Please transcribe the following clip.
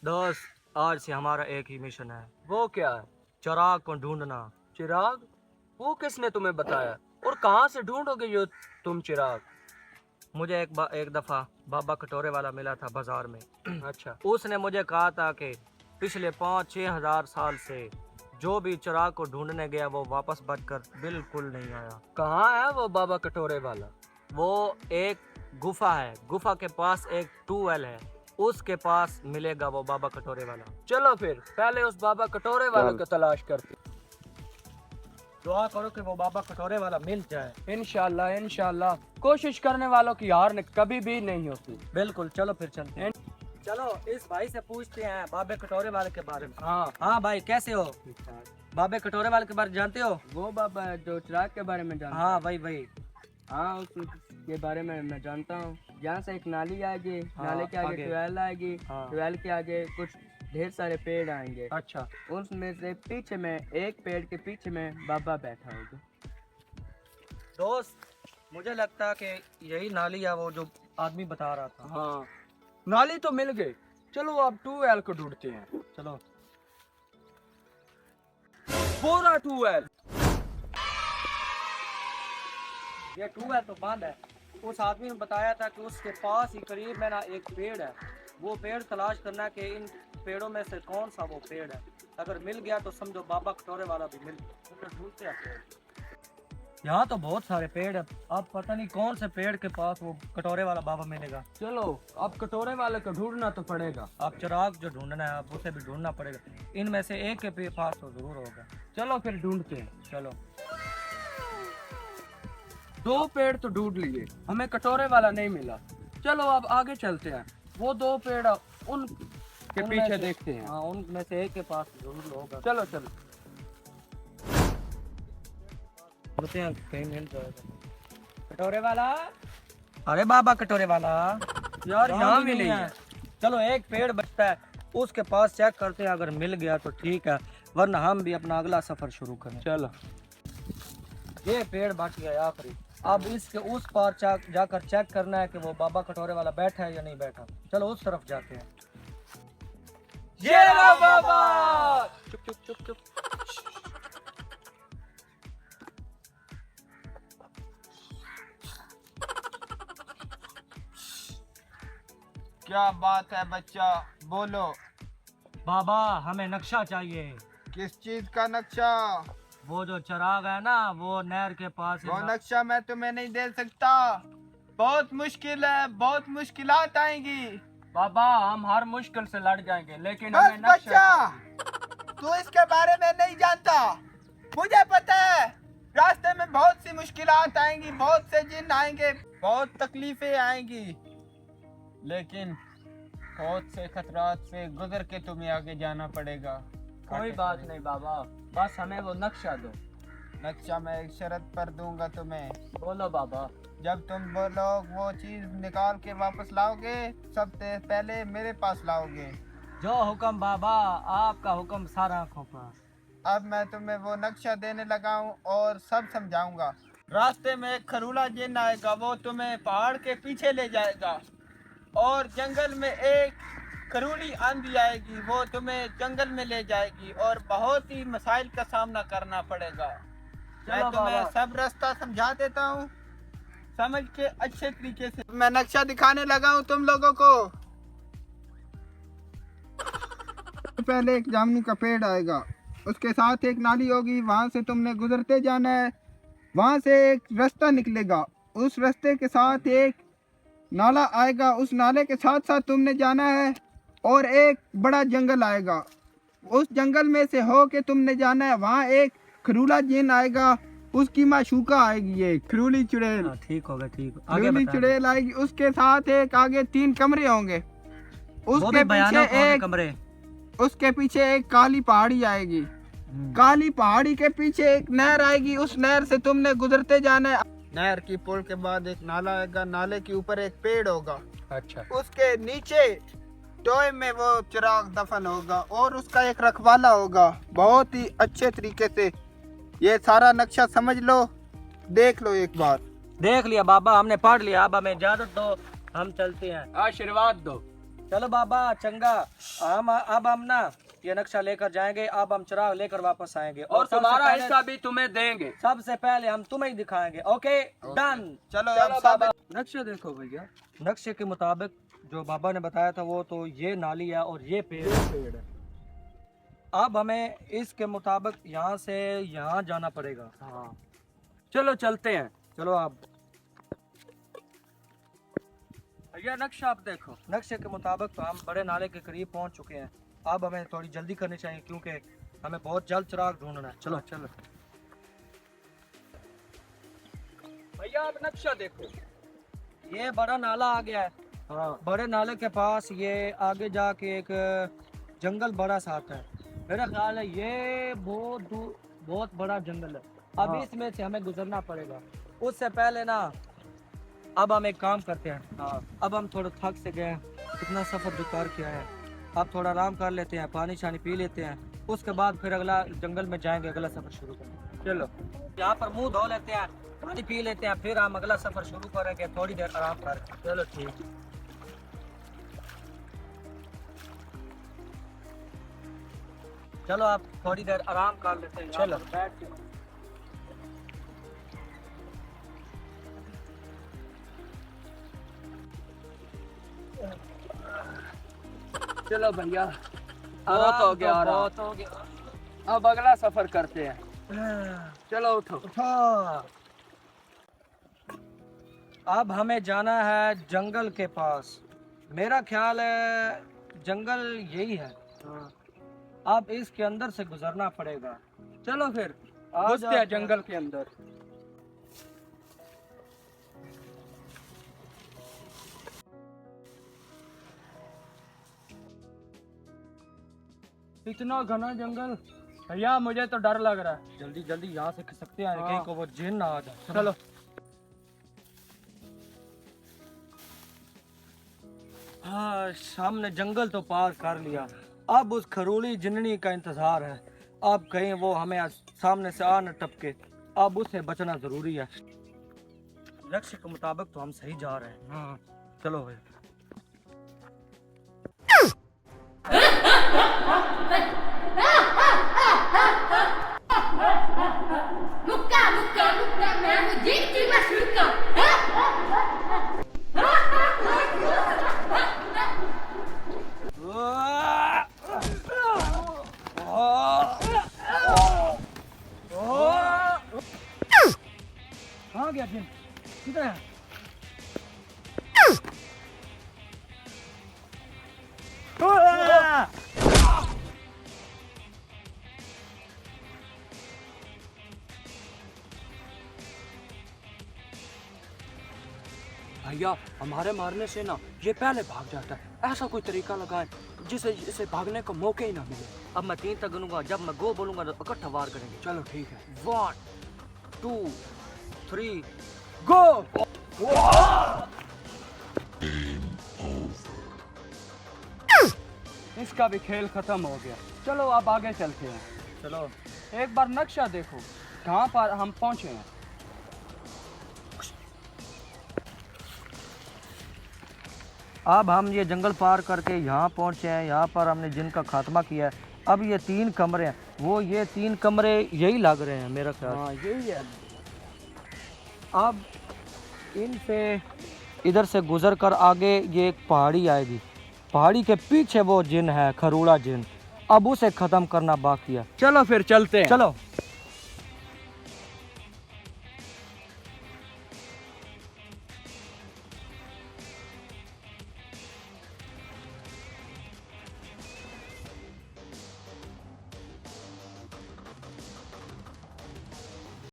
दोस्त आज से हमारा एक ही मिशन है, वो क्या है? चिराग को ढूंढना। चिराग? वो किसने तुम्हें बताया? और कहाँ से ढूंढोगे ये तुम चिराग? मुझे एक दफ़ा बाबा कटोरे वाला मिला था बाजार में। अच्छा। उसने मुझे कहा था कि पिछले 5-6 हज़ार साल से जो भी चिराग को ढूंढने गया वो वापस बचकर बिल्कुल नहीं आया। कहाँ है वो बाबा कटोरे वाला? वो एक गुफा है, गुफा के पास एक ट्यूबवेल है, उसके पास मिलेगा वो बाबा कटोरे वाला। चलो फिर पहले उस बाबा कटोरे वाले को तलाश करते। दुआ करो कि वो बाबा कटोरे वाला मिल जाए। इंशाल्लाह इंशाल्लाह, कोशिश करने वालों की हार कभी भी नहीं होती। बिल्कुल, चलो फिर चलते हैं। चलो इस भाई से पूछते हैं बाबे कटोरे वाले के बारे में। हाँ हाँ भाई, कैसे हो? बाबे कटोरे वाले के बारे में जानते हो? वो बाबा जो चिराग के बारे में जानता हाँ भाई भाई। हाँ उसके बारे में मैं जानता हूँ। यहाँ से एक नाली आएगी, हाँ, नाले के आगे आगे। ट्यूबवेल आएगी, हाँ। ट्यूबवेल के आगे कुछ ढेर सारे पेड़ आएंगे। अच्छा, उसमें से पीछे में एक पेड़ के पीछे में बाबा बैठा होगा। दोस्त मुझे लगता है कि यही नाली है वो जो आदमी बता रहा था। हाँ नाली तो मिल गई, चलो अब ट्यूबवेल को ढूंढते हैं। चलो। पूरा ट्यूबवेल। ये ट्यूबवेल तो बंद है। उस आदमी ने बताया था कि उसके पास ही करीब में ना एक पेड़ है, वो पेड़ तलाश करना कि इन पेड़ों में से कौन सा वो पेड़ है। अगर मिल गया तो समझो बाबा कटोरे वाला भी मिल गया। तो ढूंढते हैं पेड़। यहाँ तो बहुत सारे पेड़ है, अब पता नहीं कौन से पेड़ के पास वो कटोरे वाला बाबा मिलेगा। चलो अब कटोरे वाले को ढूंढना तो पड़ेगा। अब चिराग जो ढूंढना है अब उसे भी ढूंढना पड़ेगा, इनमें से एक के पास तो जरूर होगा। चलो फिर ढूंढते हैं। चलो। 2 पेड़ तो ढूंढ लिए, हमें कटोरे वाला नहीं मिला। चलो अब आगे चलते हैं, वो 2 पेड़ उन के उनमें पीछे से- देखते हैं। हाँ, उनमें से एक के पास जरूर होगा। चलो चलो। बोलते हैं कहीं मिल जाएगा कटोरे वाला। अरे बाबा कटोरे वाला यार यहाँ भी नहीं है। चलो एक पेड़ बचता है, उसके पास चेक करते हैं, अगर मिल गया तो ठीक है, वरना हम भी अपना अगला सफर शुरू करें। चलो ये पेड़ बच गया आखिरी। अब इसके उस पार जाकर चेक करना है कि वो बाबा कटोरे वाला बैठा है या नहीं बैठा। चलो उस तरफ जाते हैं। ये रहा बाबा। चुप चुप चुप चुप। क्या बात है बच्चा, बोलो। बाबा हमें नक्शा चाहिए। किस चीज का नक्शा? वो जो चिराग है ना, वो नहर के पास है वो ना। नक्शा मैं तुम्हें नहीं दे सकता, बहुत मुश्किल है, बहुत मुश्किलात आएंगी। बाबा हम हर मुश्किल से लड़ जाएंगे, लेकिन बस हमें नक्शा बच्चा, तू इसके बारे में नहीं जानता, मुझे पता है। रास्ते में बहुत सी मुश्किलात आएंगी, बहुत से जिन आएंगे, बहुत तकलीफें आएंगी, लेकिन बहुत से खतरात से गुजर के तुम्हें आगे जाना पड़ेगा। कोई बात नहीं बाबा, बस हमें वो नक्शा दो। नक्शा मैं एक शर्त पर दूंगा तुम्हें। बोलो बाबा। जब तुम वो लोग वो चीज निकाल के वापस लाओगे, सबसे पहले मेरे पास लाओगे। जो हुक्म बाबा, आपका हुक्म सारा आँखों पर। अब मैं तुम्हें वो नक्शा देने लगा हूँ और सब समझाऊंगा। रास्ते में एक खरूला जिन आएगा, वो तुम्हें पहाड़ के पीछे ले जाएगा, और जंगल में एक खरूली आंधी आएगी, वो तुम्हें जंगल में ले जाएगी, और बहुत ही मसाइल का सामना करना पड़ेगा। मैं तुम्हें बाबा। सब रास्ता समझा देता हूँ, समझ के अच्छे तरीके से। मैं नक्शा दिखाने लगा हूँ तुम लोगों को। पहले एक जामुन का पेड़ आएगा, उसके साथ एक नाली होगी, वहां से तुमने गुजरते जाना है। वहां से एक रास्ता निकलेगा, उस रास्ते के साथ एक नाला आएगा, उस नाले के साथ साथ तुमने जाना है, और एक बड़ा जंगल आएगा, उस जंगल में से हो के तुमने जाना है। वहाँ एक खरूला जिन आएगा, उसकी माशूका आएगी, ये खरूली चुड़ैल। ठीक होगा, ठीक। आगे खरूली बता। चुड़ैल आएगी, उसके साथ एक आगे 3 कमरे होंगे, वो उसके भी भयानक पीछे होंगे एक कमरे। उसके पीछे एक काली पहाड़ी आएगी, काली पहाड़ी के पीछे एक नहर आएगी, उस नहर से तुमने गुजरते जाना है। नहर की पुल के बाद एक नाला आएगा, नाले के ऊपर एक पेड़ होगा, अच्छा। उसके नीचे टोए में वो चिराग दफन होगा, और उसका एक रखवाला होगा। बहुत ही अच्छे तरीके से ये सारा नक्शा समझ लो, देख लो एक बार। देख लिया बाबा, हमने पढ़ लिया, अब हमें इजाजत दो, हम चलते हैं। आशीर्वाद दो। चलो बाबा चंगा, अब हम ना ये नक्शा लेकर जाएंगे। अब हम चिराग लेकर वापस आएंगे और सबसे तुम्हारा पहले- हिस्सा भी तुम्हें देंगे। सबसे पहले हम तुम्हें ही दिखाएंगे। Okay done. चलो चलो अब सब बाबा, नक्शा देखो भैया। नक्शे के मुताबिक जो बाबा ने बताया था वो तो ये नाली है और ये पेड़ है। अब हमें इसके मुताबिक यहाँ से यहाँ जाना पड़ेगा। हाँ चलो चलते हैं। चलो अब भैया नक्शा आप देखो। नक्शे के मुताबिक तो हम बड़े नाले के करीब पहुंच चुके हैं। अब हमें थोड़ी जल्दी करनी चाहिए क्योंकि हमें बहुत जल्द चिराग ढूंढना है। चलो चलो भैया आप नक्शा देखो। ये बड़ा नाला आ गया है। हाँ बड़े नाले के पास ये आगे जाके एक जंगल बड़ा साथ है। मेरा ख्याल है ये बहुत बड़ा जंगल है। अब हाँ। इसमें से हमें गुजरना पड़ेगा। उससे पहले ना अब हम एक काम करते हैं। हाँ अब हम थोड़ा थक से गए हैं, कितना सफ़र बेकार किया है। अब थोड़ा आराम कर लेते हैं, पानी शानी पी लेते हैं, उसके बाद फिर अगला जंगल में जाएंगे, अगला सफ़र शुरू करेंगे। चलो यहाँ पर मुंह धो लेते हैं, पानी पी लेते हैं, फिर हम अगला सफ़र शुरू करेंगे थोड़ी देर आराम कर। चलो ठीक। चलो आप थोड़ी देर आराम कर लेते हैं। चलो। बैठ के चलो भैया बहुत हो गया आराम। बहुत हो गया। अब अगला सफर करते हैं। चलो उठो। अब हमें जाना है जंगल के पास। मेरा ख्याल है जंगल यही है। अब इसके अंदर से गुजरना पड़ेगा। चलो फिर आ घुसते हैं जाओ। जंगल के अंदर। इतना घना जंगल भैया, मुझे तो डर लग रहा है। जल्दी जल्दी यहाँ से खिसकते हैं, हाँ। कहीं को वो जिन ना आ जाए। चलो हाँ, सामने जंगल तो पार कर लिया। अब उस खरूली जिननी का इंतजार है। अब कहीं वो हमें सामने से आ न टपके। अब उससे बचना जरूरी है। लक्ष्य के मुताबिक तो हम सही जा रहे हैं। हाँ चलो भाई। Luka, मैं मुझे की बस लुका। कहाँ गया जिन? किधर है? भैया, हमारे मारने से ना ये पहले भाग जाता है। ऐसा कोई तरीका लगाएं जिसे इसे भागने का मौका ही ना मिले। अब मैं 3 तक गिनूंगा, जब मैं गो बोलूंगा तो इकट्ठा वार करेंगे। चलो ठीक है। 1 2 3 गो। इसका भी खेल खत्म हो गया। चलो अब आगे चलते हैं। चलो एक बार नक्शा देखो, कहाँ पर हम पहुँचे हैं। अब हम ये जंगल पार करके यहाँ पहुँचे हैं। यहाँ पर हमने जिनका खात्मा किया है। अब ये 3 कमरे हैं, वो ये 3 कमरे यही लग रहे हैं मेरा ख्याल। हाँ यही है। अब इनसे इधर से गुजर कर आगे ये एक पहाड़ी आएगी। पहाड़ी के पीछे वो जिन है, खरूड़ा जिन। अब उसे ख़त्म करना बाकी है। चलो फिर चलते हैं। चलो।